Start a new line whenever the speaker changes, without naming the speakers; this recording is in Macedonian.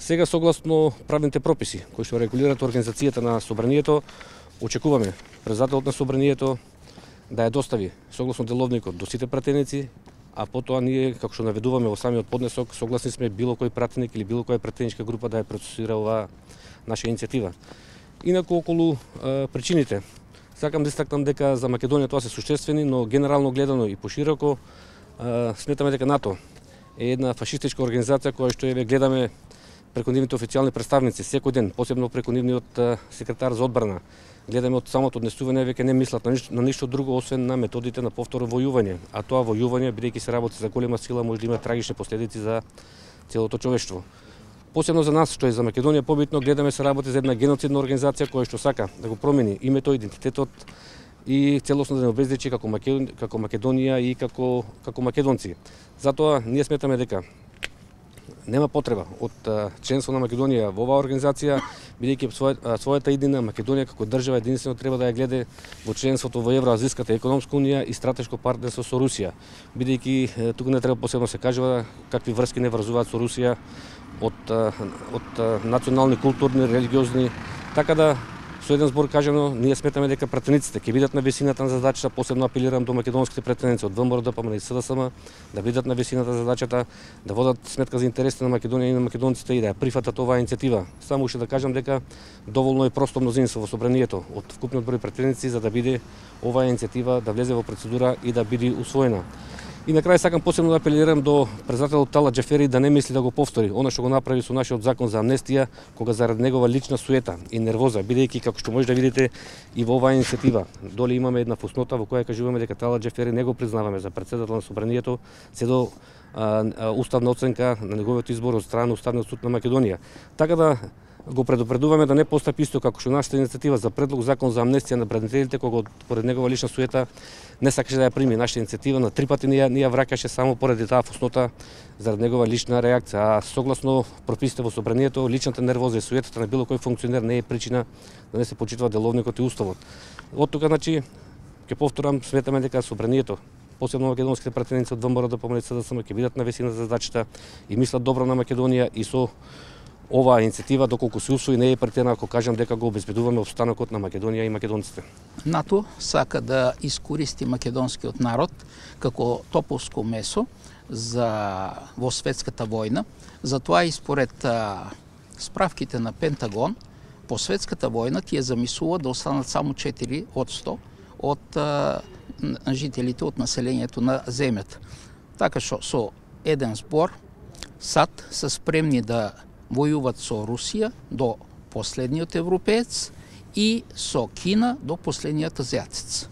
Сега, согласно правните прописи кои што регулираат организацијата на собранието, очекуваме председателот на собранието да ја достави согласно деловникот до сите пратеници, а потоа ние, како што наведуваме во самиот поднесок, согласни сме било кој пратеник или било која пратеничка група да ја процесира оваа наша иницијатива. Инаку, околу причините, сакам да истакнам дека за Македонија тоа се суштествени, но генерално гледано и пошироко, сметаме дека НАТО е една фашистичка организација која што ја гледаме преку нивните официјални представници секој ден, посебно преку нивниот секретар за одбрана. Гледаме од самото однесување веќе не мислат на ништо друго освен на методите на повторно војување, а тоа војување, бидејќи се работи за голема сила, може да има трагични последици за целото човештво. Посебно за нас, што е за Македонија побитно, гледаме се работи за една геноцидна организација која што сака да го промени името, идентитетот и целосно да не обезличи како Македонија и како македонци. Затоа ние сметаме дека нема потреба од членство на Македонија во оваа организација, бидејќи својата иднина Македонија како држава единствено треба да ја гледа во членството во Евроазијската економска унија и стратешко партнерство со Русија, бидејќи туку не треба посебно се кажува какви врски не врзуваат со Русија од национални, културни, религиозни, така да со еден збор кажано, ние сметаме дека пратениците ќе бидат на висината на задачата, посебно апелирам до македонските пратеници од ВМРО, ДПМН и СДСМ, да бидат на висината на задачата, да водат сметка за интересите на Македонија и на македонците и да ја прифатат оваа иницијатива. Само уште да кажам дека доволно е просто мнозинство во собранието од вкупниот број пратеници за да биде оваа иницијатива да влезе во процедура и да биде усвоена. И на крај сакам посебно да апелирам до председателот Талат Џафери да не мисли да го повтори она што го направи со нашиот закон за амнестија, кога заради негова лична суета и нервоза, бидејќи како што може да видите и во оваа иницијатива, доле имаме една фуснота во која кажуваме дека Талат Џафери не го признаваме за председател на собранието, се до уставна оценка на неговиот избор од страна на Уставниот суд на Македонија. Така да го предупредуваме да не постапи исто како што нашата иницијатива за предлог закон за амнестија на бранителите, кога поред негова лична суета не сакаше да ја прими нашата иницијатива, на 3 пати ни ја враќаше само поради таа фуснота заради негова лична реакција. А согласно прописите во собранието, личната нервоза и суетата на било кој функционер не е причина да не се почитува деловникот и уставот. Од тука, значи, ќе повторам, сметаме дека собранието, посебно македонските пратеници од ВМРО, ДПМН и СДСМ ќе бидат на висина за задачата и мислат добро на Македонија и со оваа иницијатива, доколку се усвои, не е претена ако кажам дека го обезбедуваме опстанокот на Македонија и македонците.
НАТО сака да искористи македонскиот народ како топовско месо во светската војна. Затоа и според справките на Пентагон, по светската војна тие замислува да останат само 4% од жителите од населението на земјата. Така што со еден збор САД се спремни да војуват со Русија до последниот европеец и со Кина до последниот азиатец.